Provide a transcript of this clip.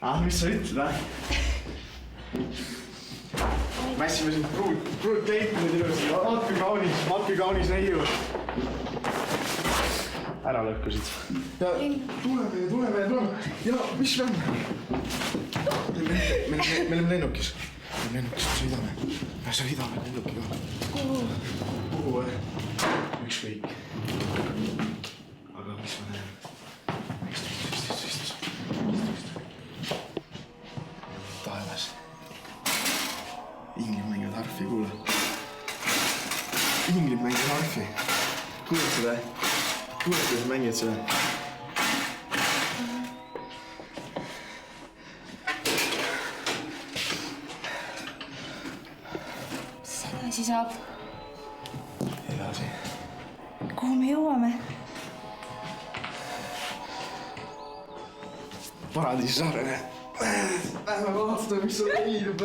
Mis sa ütled, mässime siin pruut leitnud ilusti, vaatke kaunis neiu. Ära lõhkusid. Ja tuleme. Ja mis me on? Me oleme lennukis. Me sõidame lennukiga. Kuhu või? Ükskõik. Aga mis ma näen? Taevas. Inglid mängivad harfi, kuule. Inglid mängivad harfi. Kuuled seda? Kuuled, kuidas mängivad seda? Mis edasi saab? Edasi. Kuhu me jõuame? Paradiisi saarele. Lähme vaatame, mis on leidnud.